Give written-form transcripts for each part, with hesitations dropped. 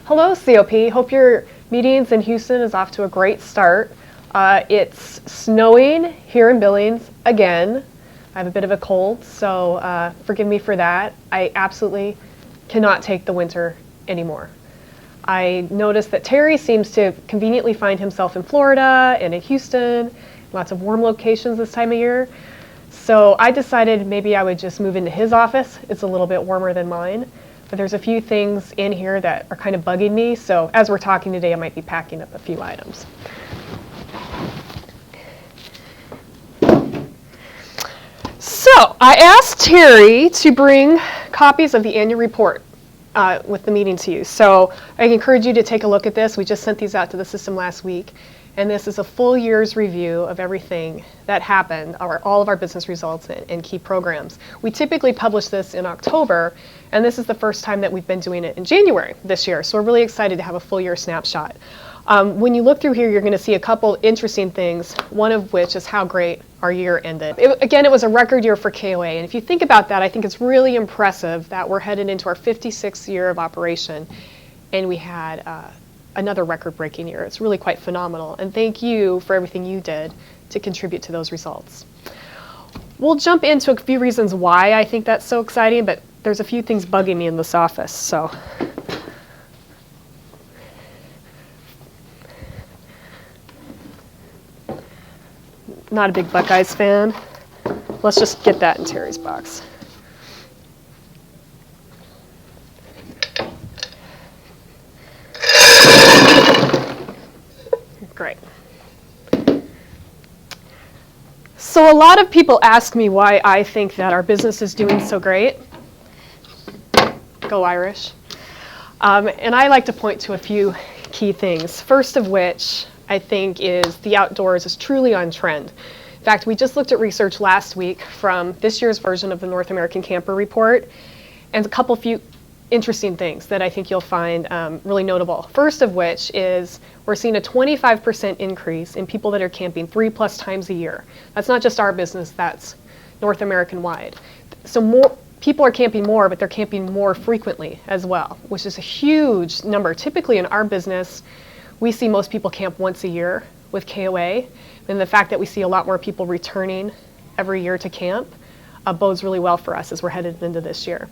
Hello, COP. Hope your meetings in Houston is off to a great start. It's snowing here in Billings again. I have a bit of a cold, so forgive me for that. I absolutely cannot take the winter anymore. I noticed that Terry seems to conveniently find himself in Florida and in Houston, lots of warm locations this time of year. So I decided maybe I would just move into his office. It's a little bit warmer than mine. But there's a few things in here that are kind of bugging me, so as we're talking today, I might be packing up a few items. So I asked Terry to bring copies of the annual report with the meeting to you. So I encourage you to take a look at this. We just sent these out to the system last week. And this is a full year's review of everything that happened, all of our business results and key programs. We typically publish this in October, and this is the first time that we've been doing it in January this year. So we're really excited to have a full year snapshot. When you look through here, you're going to see a couple interesting things, one of which is how great our year ended. Again, it was a record year for KOA, and if you think about that, I think it's really impressive that we're headed into our 56th year of operation, and we had another record-breaking year. It's really quite phenomenal, and thank you for everything you did to contribute to those results. We'll jump into a few reasons why I think that's so exciting, but there's a few things bugging me in this office, so. Not a big Buckeyes fan. Let's just get that in Terry's box. Great. So a lot of people ask me why I think that our business is doing so great. Go Irish. And I like to point to a few key things. First of which I think is the outdoors is truly on trend. In fact, we just looked at research last week from this year's version of the North American Camper Report, and a few interesting things that I think you'll find really notable. First of which is we're seeing a 25% increase in people that are camping 3+ times a year. That's not just our business, that's North American wide. So more people are camping more, but they're camping more frequently as well, which is a huge number. Typically in our business, we see most people camp once a year with KOA, and the fact that we see a lot more people returning every year to camp bodes really well for us as we're headed into this year.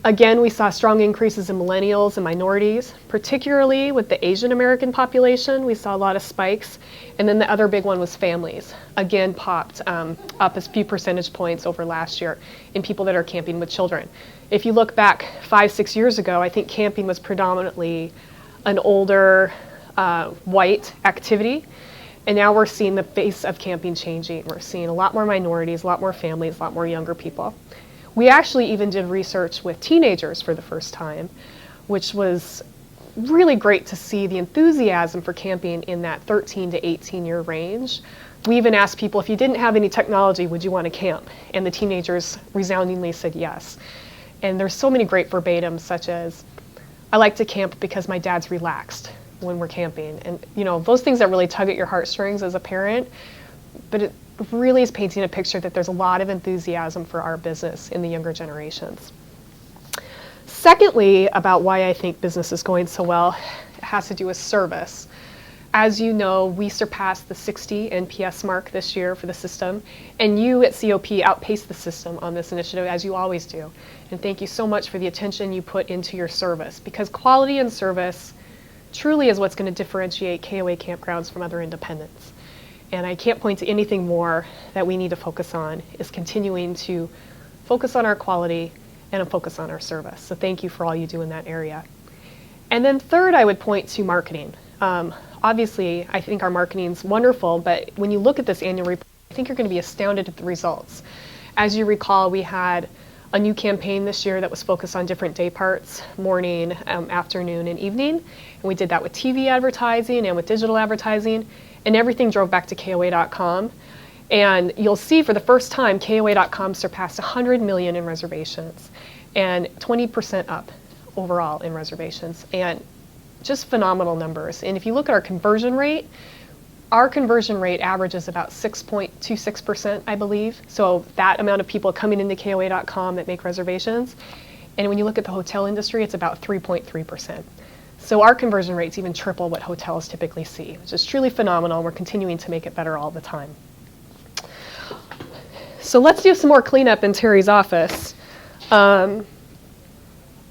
Again, we saw strong increases in millennials and minorities, particularly with the Asian American population. We saw a lot of spikes. And then the other big one was families. Again, popped up a few percentage points over last year in people that are camping with children. If you look back 5-6 years ago, I think camping was predominantly an older white activity. And now we're seeing the face of camping changing. We're seeing a lot more minorities, a lot more families, a lot more younger people. We actually even did research with teenagers for the first time, which was really great to see the enthusiasm for camping in that 13 to 18 year range. We even asked people, if you didn't have any technology, would you want to camp? And the teenagers resoundingly said yes. And there's so many great verbatims, such as, I like to camp because my dad's relaxed when we're camping. And you know, those things that really tug at your heartstrings as a parent, but it really is painting a picture that there's a lot of enthusiasm for our business in the younger generations. Secondly, about why I think business is going so well, it has to do with service. As you know, we surpassed the 60 NPS mark this year for the system, and you at COP outpaced the system on this initiative, as you always do. And thank you so much for the attention you put into your service, because quality and service truly is what's going to differentiate KOA campgrounds from other independents. And I can't point to anything more that we need to focus on, is continuing to focus on our quality and a focus on our service. So thank you for all you do in that area. And then third, I would point to marketing. Obviously, I think our marketing's wonderful, but when you look at this annual report, I think you're going to be astounded at the results. As you recall, we had a new campaign this year that was focused on different day parts, morning, afternoon, and evening. And we did that with TV advertising and with digital advertising. And everything drove back to KOA.com. And you'll see for the first time, KOA.com surpassed 100 million in reservations and 20% up overall in reservations. And just phenomenal numbers. And if you look at our conversion rate averages about 6.26%, I believe. So that amount of people coming into KOA.com that make reservations. And when you look at the hotel industry, it's about 3.3%. So our conversion rates even triple what hotels typically see, which is truly phenomenal. We're continuing to make it better all the time. So let's do some more cleanup in Terry's office.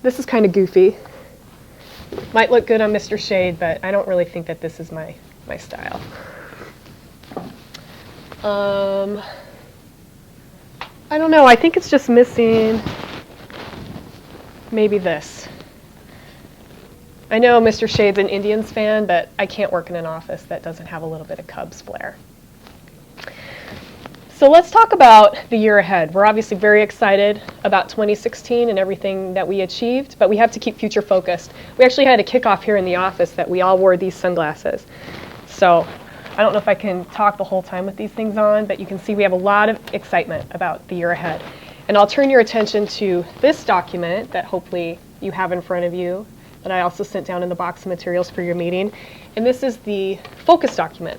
This is kind of goofy. Might look good on Mr. Shade, but I don't really think that this is my style. I don't know, I think it's just missing maybe this. I know Mr. Shade's an Indians fan, but I can't work in an office that doesn't have a little bit of Cubs flair. So let's talk about the year ahead. We're obviously very excited about 2016 and everything that we achieved, but we have to keep future focused. We actually had a kickoff here in the office that we all wore these sunglasses. So I don't know if I can talk the whole time with these things on, but you can see we have a lot of excitement about the year ahead. And I'll turn your attention to this document that hopefully you have in front of you, that I also sent down in the box of materials for your meeting. And this is the focus document.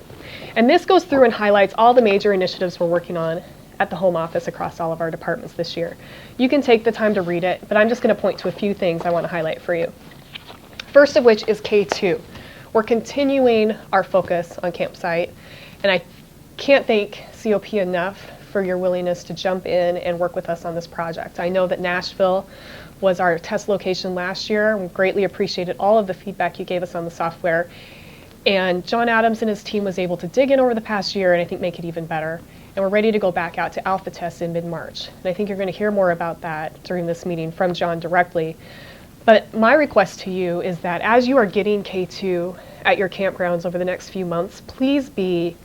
And this goes through and highlights all the major initiatives we're working on at the home office across all of our departments this year. You can take the time to read it, but I'm just going to point to a few things I want to highlight for you. First of which is K2. We're continuing our focus on campsite, and I can't thank COP enough for your willingness to jump in and work with us on this project. I know that Nashville was our test location last year. We greatly appreciated all of the feedback you gave us on the software. And John Adams and his team was able to dig in over the past year and I think make it even better. And we're ready to go back out to alpha tests in mid-March. And I think you're going to hear more about that during this meeting from John directly. But my request to you is that as you are getting K2 at your campgrounds over the next few months, please be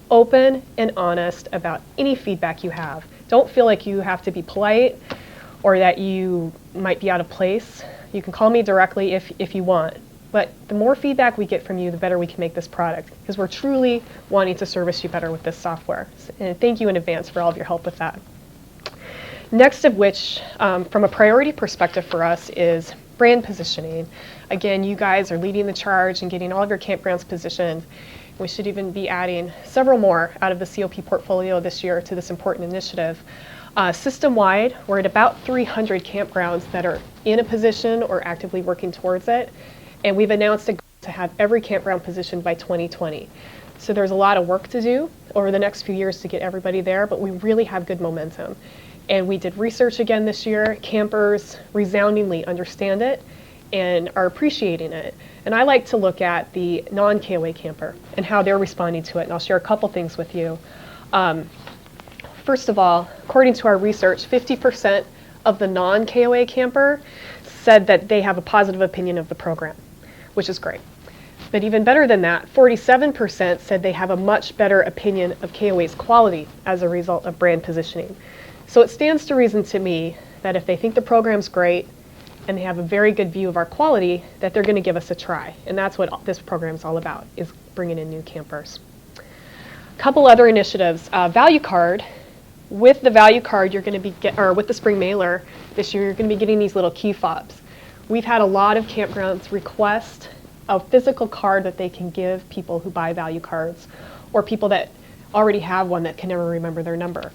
open and honest about any feedback you have. Don't feel like you have to be polite or that you might be out of place. You can call me directly if you want. But the more feedback we get from you, the better we can make this product, because we're truly wanting to service you better with this software. And thank you in advance for all of your help with that. Next of which, from a priority perspective for us, is brand positioning. Again, you guys are leading the charge and getting all of your campgrounds positioned. We should even be adding several more out of the COP portfolio this year to this important initiative. System-wide, we're at about 300 campgrounds that are in a position or actively working towards it. And we've announced a goal to have every campground positioned by 2020. So there's a lot of work to do over the next few years to get everybody there, but we really have good momentum. And we did research again this year. Campers resoundingly understand it and are appreciating it. And I like to look at the non-KOA camper and how they're responding to it. And I'll share a couple things with you. First of all, according to our research, 50% of the non-KOA camper said that they have a positive opinion of the program, which is great. But even better than that, 47% said they have a much better opinion of KOA's quality as a result of brand positioning. So it stands to reason to me that if they think the program's great and they have a very good view of our quality, that they're going to give us a try. And that's what this program's all about, is bringing in new campers. A couple other initiatives. Value card. With the value card, you're going to be or with the spring mailer this year, you're going to be getting these little key fobs. We've had a lot of campgrounds request a physical card that they can give people who buy value cards, or people that already have one that can never remember their number.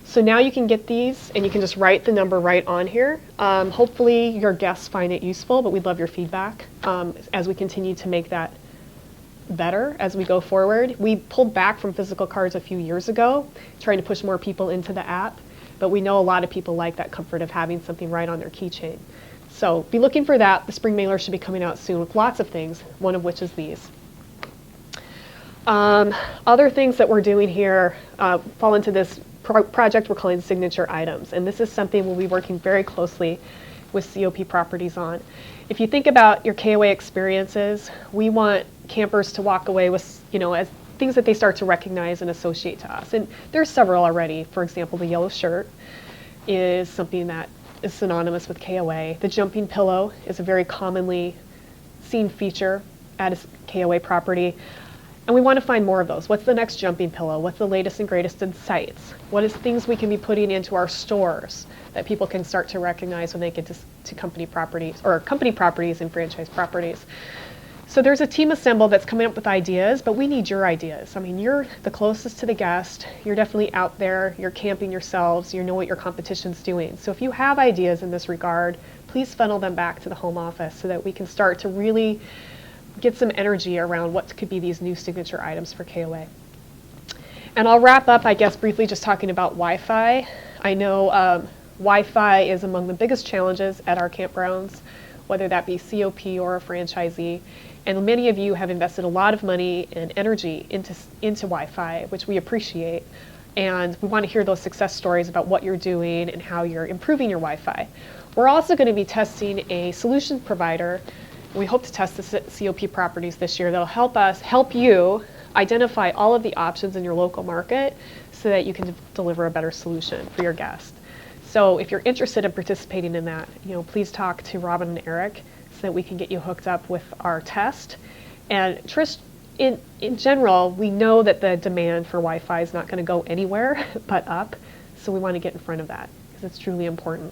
So now you can get these and you can just write the number right on here. Hopefully your guests find it useful, but we'd love your feedback as we continue to make that better as we go forward. We pulled back from physical cards a few years ago, trying to push more people into the app, but we know a lot of people like that comfort of having something right on their keychain. So be looking for that. The spring mailer should be coming out soon with lots of things, one of which is these. Other things that we're doing here fall into this project we're calling signature items, and this is something we'll be working very closely with COP properties on. If you think about your KOA experiences, we want campers to walk away with, as things that they start to recognize and associate to us. And there's several already. For example, the yellow shirt is something that is synonymous with KOA. The jumping pillow is a very commonly seen feature at a KOA property. And we want to find more of those. What's the next jumping pillow? What's the latest and greatest in sites? What is things we can be putting into our stores that people can start to recognize when they get to company properties, or company properties and franchise properties? So there's a team assembled that's coming up with ideas, but we need your ideas. I mean, you're the closest to the guest. You're definitely out there. You're camping yourselves. You know what your competition's doing. So if you have ideas in this regard, please funnel them back to the home office so that we can start to really get some energy around what could be these new signature items for KOA. And I'll wrap up, I guess, briefly just talking about Wi-Fi. I know Wi-Fi is among the biggest challenges at our campgrounds, whether that be COP or a franchisee. And many of you have invested a lot of money and energy into Wi-Fi, which we appreciate. And we want to hear those success stories about what you're doing and how you're improving your Wi-Fi. We're also going to be testing a solution provider. We hope to test the COP properties this year that'll help you identify all of the options in your local market so that you can deliver a better solution for your guests. So if you're interested in participating in that, please talk to Robin and Eric so that we can get you hooked up with our test. And Trish, in general, we know that the demand for Wi-Fi is not going to go anywhere but up, so we want to get in front of that because it's truly important.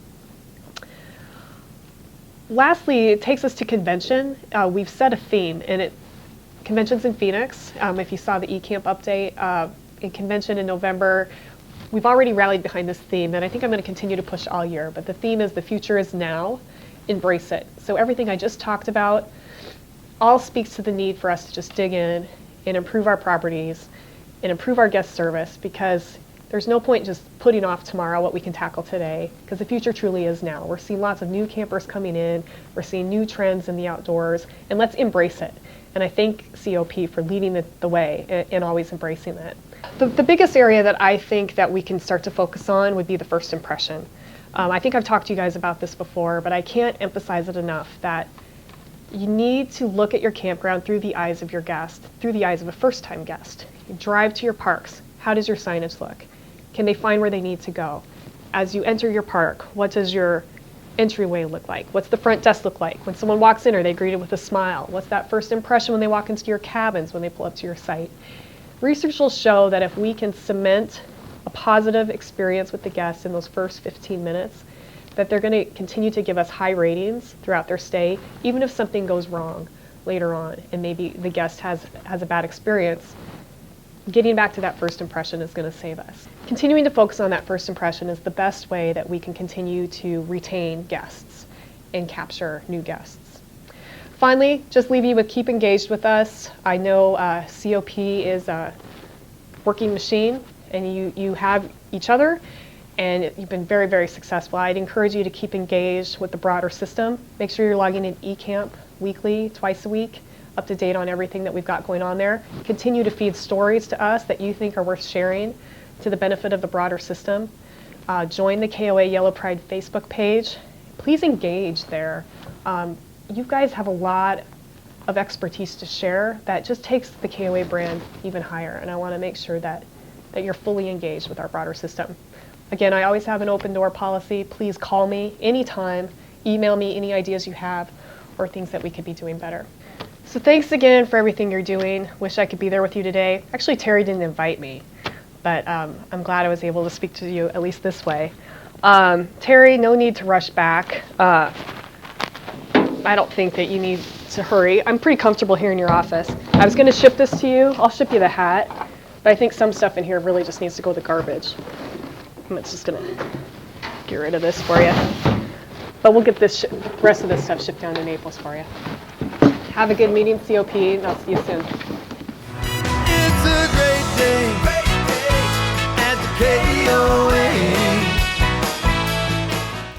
Lastly, it takes us to convention. We've set a theme, and convention's in Phoenix. If you saw the eCamp update, in convention in November, we've already rallied behind this theme, and I think I'm going to continue to push all year, but the theme is the future is now, embrace it. So everything I just talked about all speaks to the need for us to just dig in and improve our properties and improve our guest service, because there's no point just putting off tomorrow what we can tackle today, because the future truly is now. We're seeing lots of new campers coming in, we're seeing new trends in the outdoors, and let's embrace it. And I thank COP for leading the way and always embracing it. The biggest area that I think that we can start to focus on would be the first impression. I think I've talked to you guys about this before, but I can't emphasize it enough that you need to look at your campground through the eyes of your guest, through the eyes of a first-time guest. You drive to your parks. How does your signage look? Can they find where they need to go? As you enter your park, what does your entryway look like? What's the front desk look like? When someone walks in, are they greeted with a smile? What's that first impression when they walk into your cabins, when they pull up to your site? Research will show that if we can cement a positive experience with the guests in those first 15 minutes, that they're going to continue to give us high ratings throughout their stay, even if something goes wrong later on and maybe the guest has a bad experience. Getting back to that first impression is going to save us. Continuing to focus on that first impression is the best way that we can continue to retain guests and capture new guests. Finally, just leave you with keep engaged with us. I know COP is a working machine, and you have each other, and you've been very, very successful. I'd encourage you to keep engaged with the broader system. Make sure you're logging in eCamp weekly, twice a week, up to date on everything that we've got going on there. Continue to feed stories to us that you think are worth sharing to the benefit of the broader system. Join the KOA Yellow Pride Facebook page. Please engage there. You guys have a lot of expertise to share that just takes the KOA brand even higher, and I want to make sure that you're fully engaged with our broader system. Again, I always have an open door policy. Please call me anytime, email me any ideas you have or things that we could be doing better. So thanks again for everything you're doing. Wish I could be there with you today. Actually, Terry didn't invite me, but I'm glad I was able to speak to you at least this way. Terry, no need to rush back. I don't think that you need to hurry. I'm pretty comfortable here in your office. I was going to ship this to you. I'll ship you the hat, but I think some stuff in here really just needs to go to the garbage. I'm just going to get rid of this for you. But we'll get this rest of this stuff shipped down to Naples for you. Have a good meeting, COP, and I'll see you soon. It's a great day at the KOA.